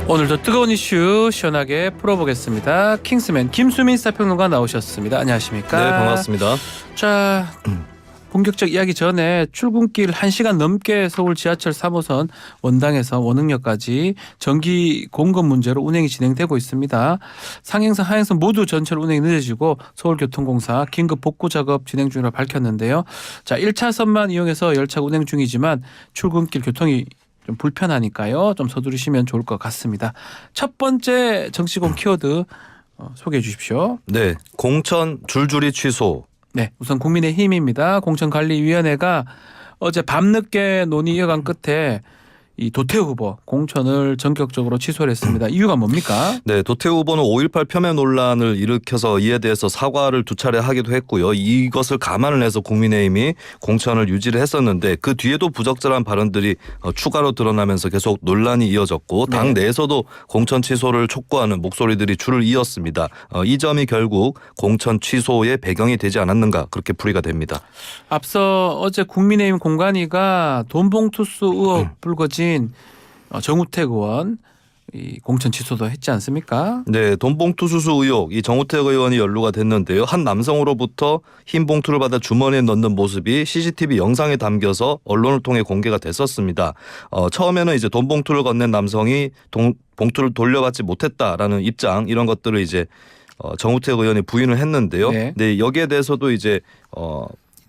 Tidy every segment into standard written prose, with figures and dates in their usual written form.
오늘도 뜨거운 이슈 시원하게 풀어보겠습니다. 킹스맨 김수민 시사평론가 나오셨습니다. 안녕하십니까? 네, 반갑습니다. 자, 본격적 이야기 전에 출근길 1시간 넘게 서울 지하철 3호선 원당에서 원흥역까지 전기 공급 문제로 운행이 진행되고 있습니다. 상행선, 하행선 모두 전철 운행이 늦어지고 서울교통공사 긴급 복구 작업 진행 중이라고 밝혔는데요. 자, 1차선만 이용해서 열차 운행 중이지만 출근길 교통이 좀 불편하니까요. 좀 서두르시면 좋을 것 같습니다. 첫 번째 정치공 키워드 소개해 주십시오. 네, 공천 줄줄이 취소. 네, 우선 국민의힘입니다. 공천관리위원회가 어제 밤늦게 논의 이어간 끝에 이 도태우 후보 공천을 전격적으로 취소를 했습니다. 이유가 뭡니까? 네, 도태우 후보는 5.18 폄훼 논란을 일으켜서 이에 대해서 사과를 2차례 하기도 했고요. 이것을 감안을 해서 국민의힘이 공천을 유지를 했었는데 그 뒤에도 부적절한 발언들이 추가로 드러나면서 계속 논란이 이어졌고 당 내에서도 공천 취소를 촉구하는 목소리들이 줄을 이었습니다. 이 점이 결국 공천 취소의 배경이 되지 않았는가 그렇게 풀이가 됩니다. 앞서 어제 국민의힘 공관위가 돈봉투수 의혹 불거진 정우택 의원 이 공천 취소도 했지 않습니까? 네, 돈봉투 수수 의혹 이 정우택 의원이 연루가 됐는데요. 한 남성으로부터 흰 봉투를 받아 주머니에 넣는 모습이 CCTV 영상에 담겨서 언론을 통해 공개가 됐었습니다. 처음에는 이제 돈봉투를 건넨 남성이 봉투를 돌려받지 못했다라는 입장 이런 것들을 이제 정우택 의원이 부인을 했는데요. 네, 여기에 대해서도 이제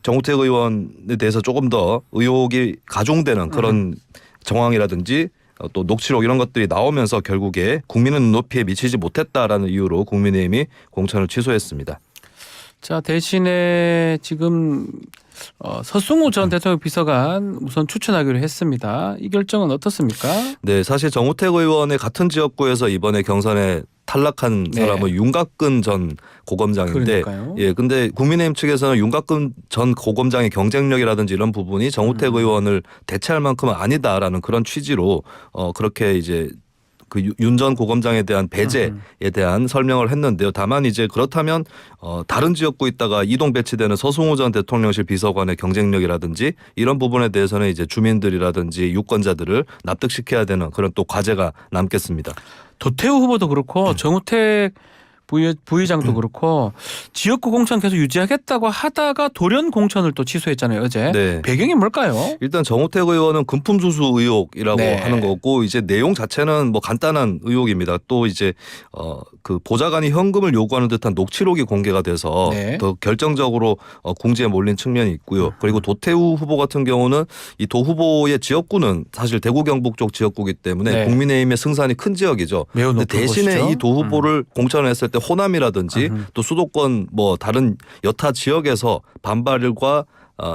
정우택 의원에 대해서 조금 더 의혹이 가중되는 그런 정황이라든지 또 녹취록 이런 것들이 나오면서 결국에 국민의 눈높이에 미치지 못했다라는 이유로 국민의힘이 공천을 취소했습니다. 자, 대신에 지금 서승우 전 대통령 비서관 우선 추천하기로 했습니다. 이 결정은 어떻습니까? 네, 사실 정우택 의원의 같은 지역구에서 이번에 경선에 탈락한 사람은 윤곽근 전 고검장인데, 그러니까요. 예, 근데 국민의힘 측에서는 윤곽근 전 고검장의 경쟁력이라든지 이런 부분이 정우택 의원을 대체할 만큼은 아니다라는 그런 취지로 그렇게 이제 그 윤 전 고검장에 대한 배제에 대한 설명을 했는데요. 다만 이제 그렇다면 다른 지역구 있다가 이동 배치되는 서승우 전 대통령실 비서관의 경쟁력이라든지 이런 부분에 대해서는 이제 주민들이라든지 유권자들을 납득시켜야 되는 그런 또 과제가 남겠습니다. 도태우 후보도 그렇고 정우택 부의장도 그렇고 지역구 공천 계속 유지하겠다고 하다가 돌연 공천을 또 취소했잖아요, 어제. 네. 배경이 뭘까요? 일단 정우택 의원은 금품수수 의혹이라고 하는 거고 이제 내용 자체는 뭐 간단한 의혹입니다. 또 이제 그 보좌관이 현금을 요구하는 듯한 녹취록이 공개가 돼서 더 결정적으로 궁지에 몰린 측면이 있고요. 그리고 도태우 후보 같은 경우는 이 도 후보의 지역구는 사실 대구 경북 쪽 지역구이기 때문에 국민의힘의 승산이 큰 지역이죠. 근데 대신에 이 도 후보를 공천했을 때 호남이라든지 또 수도권 뭐 다른 여타 지역에서 반발과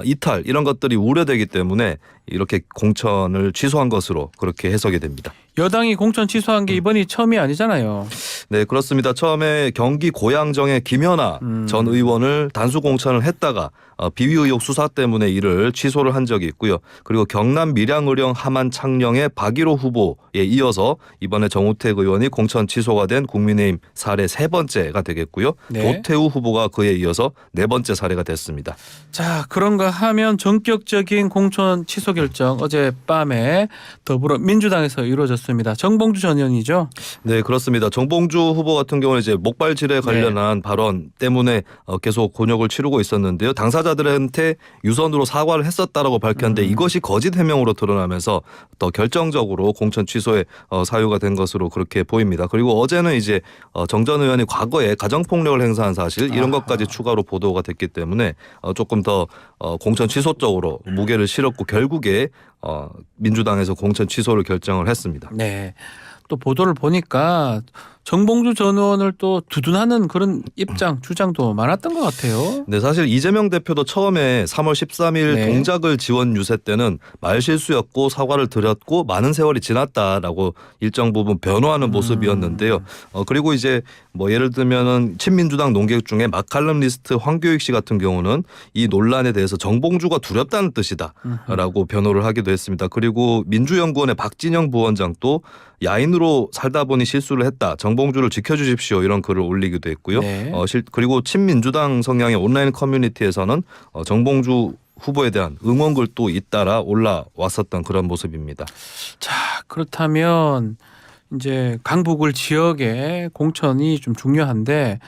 이탈 이런 것들이 우려되기 때문에 이렇게 공천을 취소한 것으로 그렇게 해석이 됩니다. 여당이 공천 취소한 게 이번이 처음이 아니잖아요. 네, 그렇습니다. 처음에 경기 고양정의 김연아 전 의원을 단수 공천을 했다가 비위 의혹 수사 때문에 이를 취소를 한 적이 있고요. 그리고 경남 밀양의령 함안 창녕의 박일호 후보에 이어서 이번에 정우택 의원이 공천 취소가 된 국민의힘 사례 3번째가 되겠고요. 도태우 후보가 그에 이어서 4번째 사례가 됐습니다. 자, 그런가 하면 전격적인 공천 취소 결정 어젯밤에 더불어민주당에서 이루어졌습니다. 정봉주 전 의원이죠? 네, 그렇습니다. 정봉주 후보 같은 경우는 이제 목발질에 관련한 발언 때문에 계속 곤욕을 치르고 있었는데요. 당사자들한테 유선으로 사과를 했었다라고 밝혔는데 이것이 거짓 해명으로 드러나면서 더 결정적으로 공천 취소에 사유가 된 것으로 그렇게 보입니다. 그리고 어제는 이제 정 전 의원이 과거에 가정폭력을 행사한 사실 이런 것까지 추가로 보도가 됐기 때문에 조금 더 공천 취소 쪽으로 무게를 실었고 결국에 민주당에서 공천 취소를 결정을 했습니다. 네. 또 보도를 보니까 정봉주 전 의원을 또 두둔하는 그런 입장, 주장도 많았던 것 같아요. 네, 사실 이재명 대표도 처음에 3월 13일 동작을 지원 유세 때는 말실수였고 사과를 드렸고 많은 세월이 지났다라고 일정 부분 변호하는 모습이었는데요. 그리고 이제 뭐 예를 들면은 친민주당 농객 중에 마칼럼니스트 황교익 씨 같은 경우는 이 논란에 대해서 정봉주가 두렵다는 뜻이다라고 변호를 하기도 했습니다. 그리고 민주연구원의 박진영 부원장도 야인으로 살다 보니 실수를 했다. 정봉주를 지켜주십시오. 이런 글을 올리기도 했고요. 그리고 친민주당 성향의 온라인 커뮤니티에서는 정봉주 후보에 대한 응원글도 잇따라 올라왔었던 그런 모습입니다. 자, 그렇다면 이제 강북을 지역의 공천이 좀 중요한데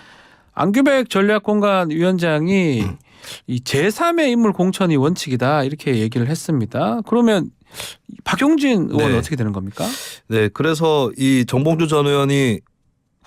안규백 전략공관위원장이 이 제3의 인물 공천이 원칙이다 이렇게 얘기를 했습니다. 그러면 박용진 의원은 네. 어떻게 되는 겁니까? 네, 그래서 이 정봉주 전 의원이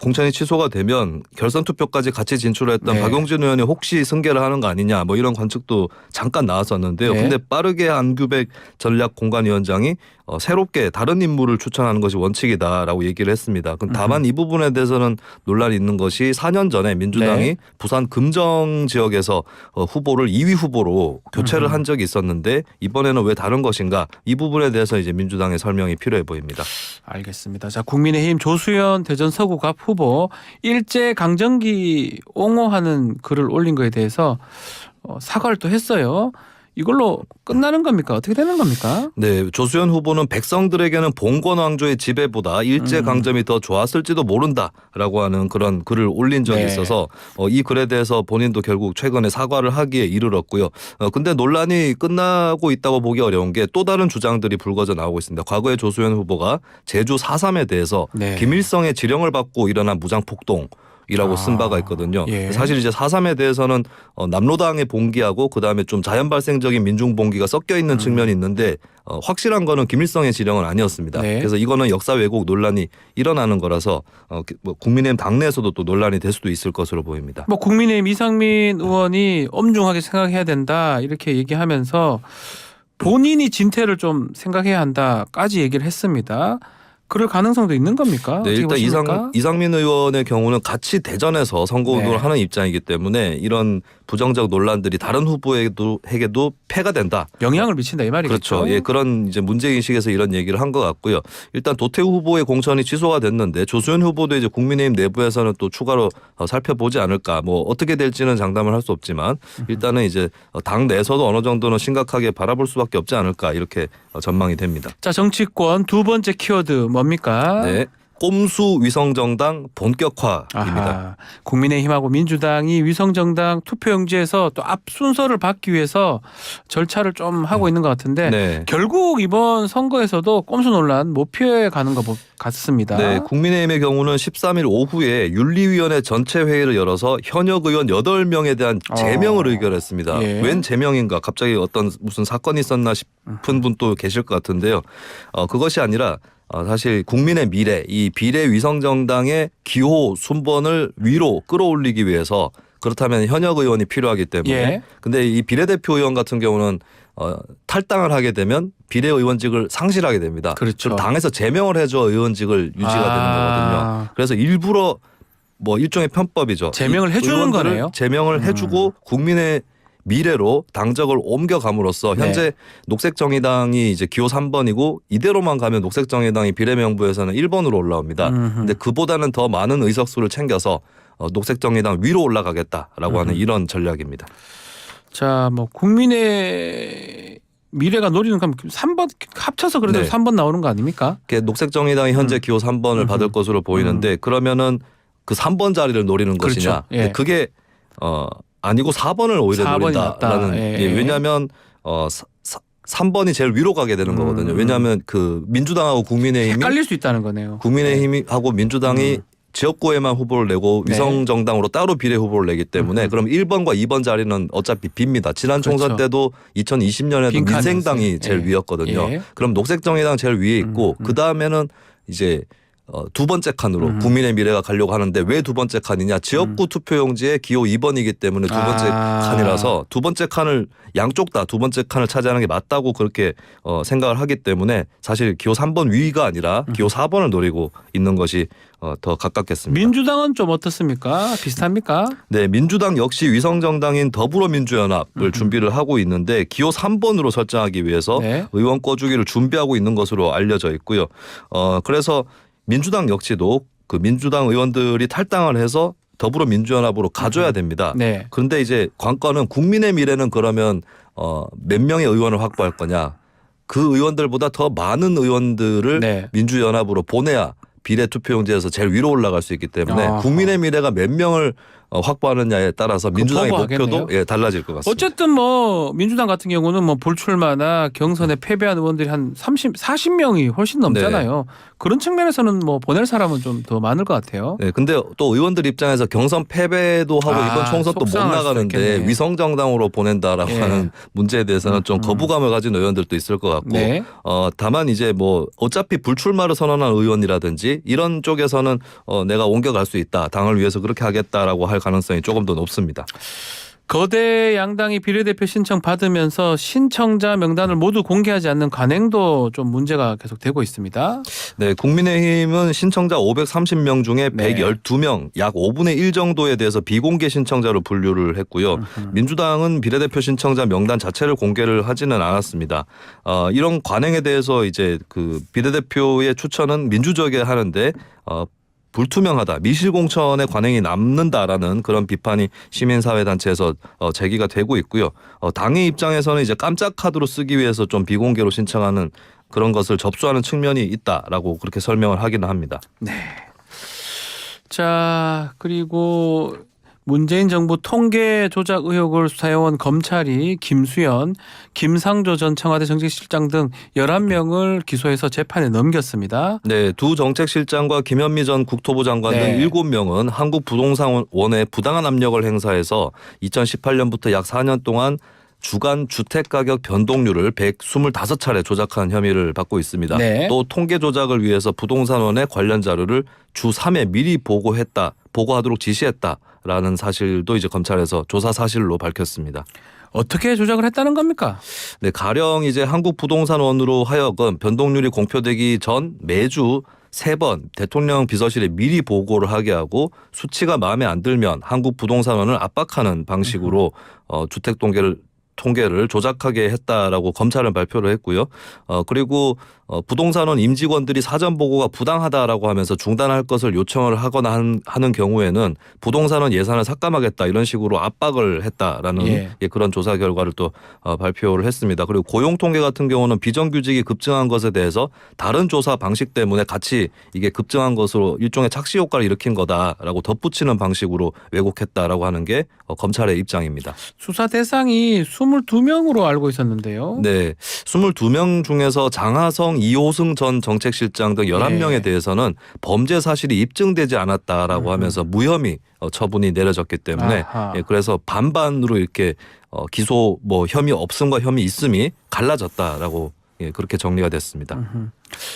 공천이 취소가 되면 결선 투표까지 같이 진출했던 네. 박용진 의원이 혹시 승계를 하는 거 아니냐 뭐 이런 관측도 잠깐 나왔었는데요. 네. 근데 빠르게 안규백 전략공관위원장이 새롭게 다른 인물을 추천하는 것이 원칙이다라고 얘기를 했습니다. 다만 이 부분에 대해서는 논란이 있는 것이 4년 전에 민주당이 네. 부산 금정 지역에서 후보를 2위 후보로 교체를 한 적이 있었는데 이번에는 왜 다른 것인가 이 부분에 대해서 이제 민주당의 설명이 필요해 보입니다. 알겠습니다. 자, 국민의힘 조수연 대전 서구갑 후보 일제 강점기 옹호하는 글을 올린 거에 대해서 사과를 또 했어요. 이걸로 끝나는 겁니까? 어떻게 되는 겁니까? 네, 조수연 후보는 백성들에게는 봉건 왕조의 지배보다 일제 강점이 더 좋았을지도 모른다라고 하는 그런 글을 올린 적이 네. 있어서 이 글에 대해서 본인도 결국 최근에 사과를 하기에 이르렀고요. 근데 논란이 끝나고 있다고 보기 어려운 게 또 다른 주장들이 불거져 나오고 있습니다. 과거에 조수연 후보가 제주 4.3에 대해서 네. 김일성의 지령을 받고 일어난 무장 폭동 이라고 쓴 바가 있거든요. 예. 사실 이제 4.3에 대해서는 남로당의 봉기하고 그다음에 좀 자연 발생적인 민중 봉기가 섞여 있는 측면이 있는데 확실한 거는 김일성의 지령은 아니었습니다. 네. 그래서 이거는 역사 왜곡 논란이 일어나는 거라서 국민의힘 당내에서도 또 논란이 될 수도 있을 것으로 보입니다. 뭐 국민의힘 이상민 의원이 엄중하게 생각해야 된다 이렇게 얘기하면서 본인이 진퇴를 좀 생각해야 한다까지 얘기를 했습니다. 그럴 가능성도 있는 겁니까? 네, 어떻게 일단 보십니까? 이상민 의원의 경우는 같이 대전에서 선거운동을 네. 하는 입장이기 때문에 이런 부정적 논란들이 다른 후보에게도 패가 된다. 영향을 미친다 이 말이겠죠. 그렇죠. 예, 그런 이제 문제인식에서 이런 얘기를 한 것 같고요. 일단 도태우 후보의 공천이 취소가 됐는데 조수연 후보도 이제 국민의힘 내부에서는 또 추가로 살펴보지 않을까. 뭐 어떻게 될지는 장담을 할 수 없지만 일단은 이제 당 내에서도 어느 정도는 심각하게 바라볼 수밖에 없지 않을까 이렇게 전망이 됩니다. 자, 정치권 두 번째 키워드 뭡니까? 네. 꼼수 위성정당 본격화입니다. 아하, 국민의힘하고 민주당이 위성정당 투표용지에서 또 앞 순서를 받기 위해서 절차를 좀 하고 있는 것 같은데 네. 결국 이번 선거에서도 꼼수 논란 못 피해가는 것 같습니다. 네, 국민의힘의 경우는 13일 오후에 윤리위원회 전체 회의를 열어서 현역 의원 8명에 대한 제명을 의결했습니다. 예. 웬 제명인가? 갑자기 무슨 사건이 있었나 싶은 분도 계실 것 같은데요. 그것이 아니라 사실 국민의 미래, 이 비례 위성정당의 기호 순번을 위로 끌어올리기 위해서 그렇다면 현역 의원이 필요하기 때문에 예. 근데 이 비례대표 의원 같은 경우는 탈당을 하게 되면 비례의원직을 상실하게 됩니다. 그렇죠. 그럼 당에서 제명을 해줘 의원직을 유지가 되는 거거든요. 그래서 일부러 뭐 일종의 편법이죠. 제명을 해주는 거네요. 제명을 해주고 국민의 미래로 당적을 옮겨감으로써 현재 네. 녹색정의당이 이제 기호 3번이고 이대로만 가면 녹색정의당이 비례명부에서는 1번으로 올라옵니다. 근데 그보다는 더 많은 의석수를 챙겨서 녹색정의당 위로 올라가겠다라고 하는 이런 전략입니다. 자, 뭐 국민의 미래가 노리는 건 3번 합쳐서 그래도 네. 3번 나오는 거 아닙니까? 녹색정의당이 현재 기호 3번을 받을 것으로 보이는데 그러면은 그 3번 자리를 노리는 그렇죠. 것이냐? 예. 그게 아니고 4번을 오히려 4번이 노린다라는 낫다. 예. 왜냐하면 3번이 제일 위로 가게 되는 거거든요. 왜냐하면 그 민주당하고 국민의힘이 헷갈릴 수 있다는 거네요. 국민의힘하고 민주당이 지역구에만 후보를 내고 네. 위성정당으로 따로 비례 후보를 내기 때문에 그럼 1번과 2번 자리는 어차피 빕니다. 지난 총선 그렇죠. 때도 2020년에도 빈칸이었어요. 민생당이 제일 예. 위였거든요. 예. 그럼 녹색정의당 제일 위에 있고 그다음에는 이제 두 번째 칸으로 국민의 미래가 가려고 하는데 왜 두 번째 칸이냐? 지역구 투표용지에 기호 2번이기 때문에 두 번째 칸이라서 두 번째 칸을 양쪽 다 두 번째 칸을 차지하는 게 맞다고 그렇게 생각을 하기 때문에 사실 기호 3번 위가 아니라 기호 4번을 노리고 있는 것이 더 가깝겠습니다. 민주당은 좀 어떻습니까? 비슷합니까? 네, 민주당 역시 위성정당인 더불어민주연합을 준비를 하고 있는데 기호 3번으로 설정하기 위해서 네. 의원 꺼주기를 준비하고 있는 것으로 알려져 있고요. 그래서 민주당 역시도 그 민주당 의원들이 탈당을 해서 더불어민주연합으로 가줘야 됩니다. 네. 그런데 이제 관건은 국민의 미래는 그러면 몇 명의 의원을 확보할 거냐. 그 의원들보다 더 많은 의원들을 네. 민주연합으로 보내야 비례투표용지에서 제일 위로 올라갈 수 있기 때문에 국민의 미래가 몇 명을 확보하느냐에 따라서 민주당의 하겠네요. 목표도 달라질 것 같습니다. 어쨌든 뭐 민주당 같은 경우는 뭐 불출마나 경선에 패배한 의원들이 한 40명이 훨씬 넘잖아요. 네. 그런 측면에서는 뭐 보낼 사람은 좀 더 많을 것 같아요. 네, 근데 또 의원들 입장에서 경선 패배도 하고 이번 총선 또 못 나가는데 위성 정당으로 보낸다라고 하는 문제에 대해서는 좀 거부감을 가진 의원들도 있을 것 같고, 네. 다만 이제 뭐 어차피 불출마를 선언한 의원이라든지 이런 쪽에서는 내가 옮겨갈 수 있다, 당을 위해서 그렇게 하겠다라고 할 가능성이 조금 더 높습니다. 거대 양당이 비례대표 신청 받으면서 신청자 명단을 모두 공개하지 않는 관행도 좀 문제가 계속 되고 있습니다. 네, 국민의힘은 신청자 530명 중에 112명, 약 5분의 1 정도에 대해서 비공개 신청자로 분류를 했고요. 민주당은 비례대표 신청자 명단 자체를 공개를 하지는 않았습니다. 이런 관행에 대해서 이제 그 비례대표의 추천은 민주적이어야 하는데 불투명하다, 미실공천의 관행이 남는다라는 그런 비판이 시민사회단체에서 제기가 되고 있고요. 당의 입장에서는 이제 깜짝 카드로 쓰기 위해서 좀 비공개로 신청하는 그런 것을 접수하는 측면이 있다라고 그렇게 설명을 하기는 합니다. 네. 자, 그리고 문재인 정부 통계 조작 의혹을 수사해온 검찰이 김수현, 김상조 전 청와대 정책실장 등 11명을 기소해서 재판에 넘겼습니다. 네, 두 정책실장과 김현미 전 국토부 장관 등 7명은 한국부동산원에 부당한 압력을 행사해서 2018년부터 약 4년 동안 주간 주택가격 변동률을 125차례 조작한 혐의를 받고 있습니다. 네. 또 통계 조작을 위해서 부동산원에 관련 자료를 주 3회 미리 보고하도록 지시했다라는 사실도 이제 검찰에서 조사 사실로 밝혔습니다. 어떻게 조작을 했다는 겁니까? 네, 가령 이제 한국부동산원으로 하여금 변동률이 공표되기 전 매주 3번 대통령 비서실에 미리 보고를 하게 하고 수치가 마음에 안 들면 한국부동산원을 압박하는 방식으로 주택 통계를 조작하게 했다라고 검찰은 발표를 했고요. 그리고 부동산원 임직원들이 사전 보고가 부당하다라고 하면서 중단할 것을 요청을 하거나 하는 경우에는 부동산원 예산을 삭감하겠다 이런 식으로 압박을 했다라는 그런 조사 결과를 또 발표를 했습니다. 그리고 고용 통계 같은 경우는 비정규직이 급증한 것에 대해서 다른 조사 방식 때문에 같이 이게 급증한 것으로 일종의 착시 효과를 일으킨 거다라고 덧붙이는 방식으로 왜곡했다라고 하는 게 검찰의 입장입니다. 수사 대상이 22명으로 알고 있었는데요. 네, 22명 중에서 장하성, 이호승 전 정책실장 등 11명에 대해서는 범죄 사실이 입증되지 않았다라고 하면서 무혐의 처분이 내려졌기 때문에 그래서 반반으로 이렇게 기소 혐의 없음과 혐의 있음이 갈라졌다라고 그렇게 정리가 됐습니다.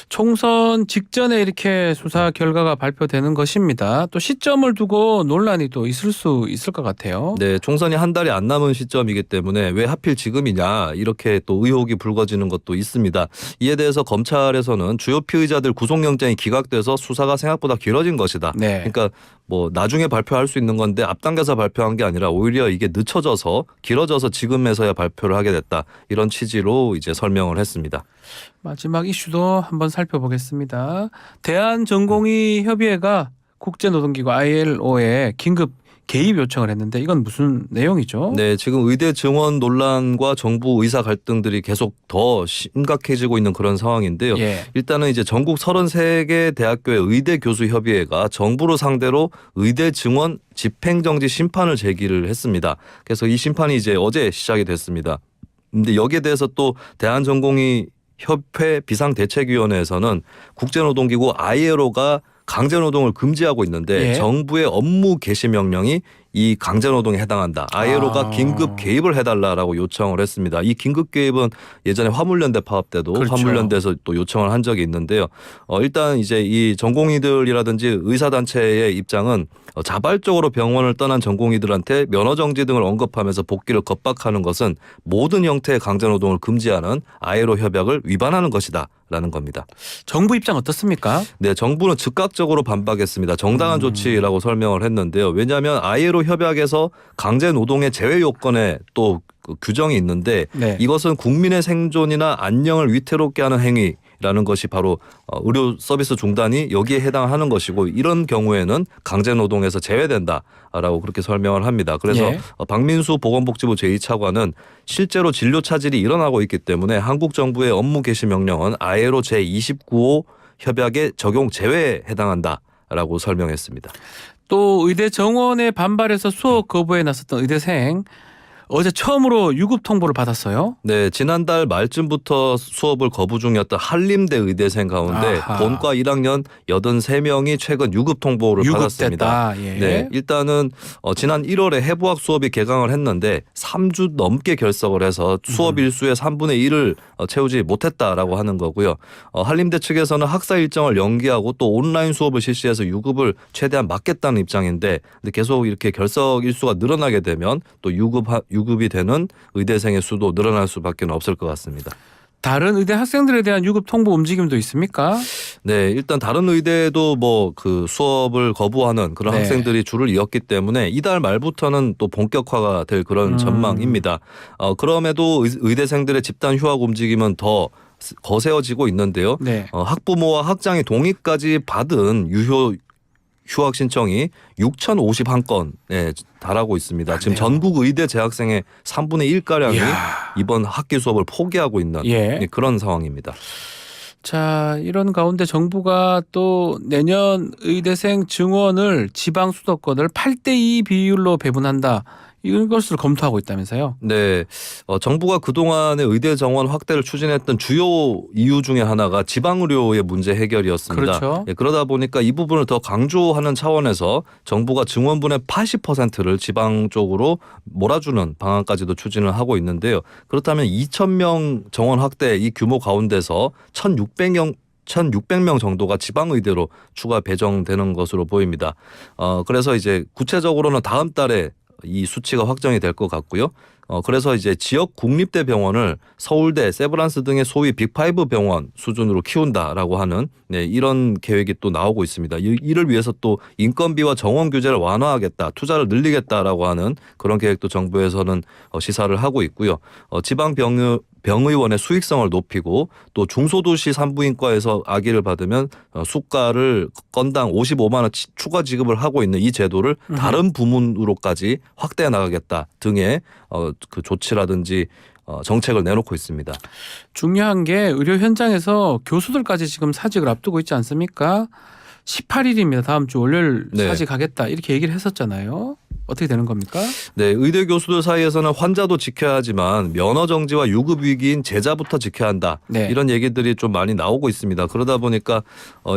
총선 직전에 이렇게 수사 결과가 발표되는 것입니다. 또 시점을 두고 논란이 또 있을 수 있을 것 같아요. 네, 총선이 한 달이 안 남은 시점이기 때문에 왜 하필 지금이냐 이렇게 또 의혹이 불거지는 것도 있습니다. 이에 대해서 검찰에서는 주요 피의자들 구속영장이 기각돼서 수사가 생각보다 길어진 것이다. 네. 그러니까 뭐 나중에 발표할 수 있는 건데 앞당겨서 발표한 게 아니라 오히려 이게 늦춰져서 길어져서 지금에서야 발표를 하게 됐다. 이런 취지로 이제 설명을 했습니다. 마지막 이슈도 한번 살펴보겠습니다. 대한전공의협의회가 국제노동기구 ILO에 긴급 개입 요청을 했는데 이건 무슨 내용이죠? 네, 지금 의대 증원 논란과 정부 의사 갈등들이 계속 더 심각해지고 있는 그런 상황인데요. 일단은 이제 전국 33개 대학교의 의대 교수 협의회가 정부를 상대로 의대 증원 집행정지 심판을 제기를 했습니다. 그래서 이 심판이 이제 어제 시작이 됐습니다. 근데 여기에 대해서 또 대한전공의협회 비상대책위원회에서는 국제노동기구 ILO가 강제노동을 금지하고 있는데 정부의 업무 개시 명령이 이 강제노동에 해당한다. ILO가 긴급 개입을 해달라라고 요청을 했습니다. 이 긴급 개입은 예전에 화물연대 파업 때도 화물연대에서 또 요청을 한 적이 있는데요. 일단 이제 이 전공의들이라든지 의사단체의 입장은 자발적으로 병원을 떠난 전공의들한테 면허정지 등을 언급하면서 복귀를 겁박하는 것은 모든 형태의 강제노동을 금지하는 ILO 협약을 위반하는 것이다. 라는 겁니다. 정부 입장 어떻습니까? 네, 정부는 즉각적으로 반박했습니다. 정당한 조치라고 설명을 했는데요. 왜냐하면 ILO 협약에서 강제 노동의 제외 요건에 또 그 규정이 있는데 이것은 국민의 생존이나 안녕을 위태롭게 하는 행위라는 것이 바로 의료 서비스 중단이 여기에 해당하는 것이고 이런 경우에는 강제 노동에서 제외된다라고 그렇게 설명을 합니다. 그래서 박민수 보건복지부 제2차관은 실제로 진료 차질이 일어나고 있기 때문에 한국 정부의 업무 개시 명령은 ILO 제29호 협약의 적용 제외에 해당한다라고 설명했습니다. 또 의대 정원에 반발해서 수업 거부에 나섰던 의대생 어제 처음으로 유급 통보를 받았어요. 네, 지난달 말쯤부터 수업을 거부 중이었던 한림대 의대생 가운데 아하. 본과 1학년 83명이 최근 유급 통보를 받았습니다. 예. 네, 일단은 지난 1월에 해부학 수업이 개강을 했는데 3주 넘게 결석을 해서 수업 일수의 3분의 1을 채우지 못했다라고 하는 거고요. 한림대 측에서는 학사 일정을 연기하고 또 온라인 수업을 실시해서 유급을 최대한 막겠다는 입장인데 근데 계속 이렇게 결석 일수가 늘어나게 되면 또 유급이 되는 의대생의 수도 늘어날 수밖에 없을 것 같습니다. 다른 의대 학생들에 대한 유급 통보 움직임도 있습니까? 네, 일단 다른 의대도 뭐 그 수업을 거부하는 그런 네. 학생들이 줄을 이었기 때문에 이달 말부터는 또 본격화가 될 그런 전망입니다. 그럼에도 의대생들의 집단 휴학 움직임은 더 거세어지고 있는데요. 네. 학부모와 학장의 동의까지 받은 휴학 신청이 6,051건에 달하고 있습니다. 지금 전국 의대 재학생의 3분의 1가량이 이번 학기 수업을 포기하고 있는 그런 상황입니다. 자, 이런 가운데 정부가 또 내년 의대생 증원을 지방 수도권을 8대2 비율로 배분한다. 이것을 검토하고 있다면서요? 네, 정부가 그동안의 의대 정원 확대를 추진했던 주요 이유 중에 하나가 지방의료의 문제 해결이었습니다. 그렇죠. 예, 그러다 보니까 이 부분을 더 강조하는 차원에서 정부가 증원분의 80%를 지방 쪽으로 몰아주는 방안까지도 추진을 하고 있는데요. 그렇다면 2,000명 정원 확대 이 규모 가운데서 1,600명 정도가 지방의대로 추가 배정되는 것으로 보입니다. 그래서 이제 구체적으로는 다음 달에 이 수치가 확정이 될 것 같고요. 그래서 이제 지역 국립대 병원을 서울대, 세브란스 등의 소위 빅5 병원 수준으로 키운다라고 하는 이런 계획이 또 나오고 있습니다. 이를 위해서 또 인건비와 정원 규제를 완화하겠다, 투자를 늘리겠다라고 하는 그런 계획도 정부에서는 시사를 하고 있고요. 지방 병의원의 수익성을 높이고 또 중소도시 산부인과에서 아기를 받으면 수가를 건당 55만 원 추가 지급을 하고 있는 이 제도를 다른 부문으로까지 확대해 나가겠다 등의 그 조치라든지 정책을 내놓고 있습니다. 중요한 게 의료 현장에서 교수들까지 지금 사직을 앞두고 있지 않습니까? 18일입니다. 다음 주 월요일 사직하겠다 이렇게 얘기를 했었잖아요. 어떻게 되는 겁니까? 네, 의대 교수들 사이에서는 환자도 지켜야 하지만 면허 정지와 유급 위기인 제자부터 지켜야 한다. 이런 얘기들이 좀 많이 나오고 있습니다. 그러다 보니까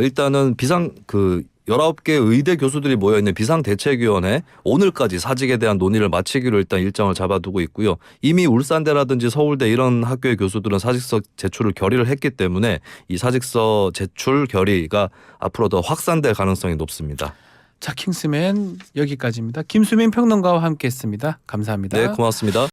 일단은 19개 의대 교수들이 모여있는 비상대책위원회 오늘까지 사직에 대한 논의를 마치기로 일단 일정을 잡아두고 있고요. 이미 울산대라든지 서울대 이런 학교의 교수들은 사직서 제출을 결의를 했기 때문에 이 사직서 제출 결의가 앞으로 더 확산될 가능성이 높습니다. 자, 킹스맨 여기까지입니다. 김수민 평론가와 함께했습니다. 감사합니다. 네, 고맙습니다.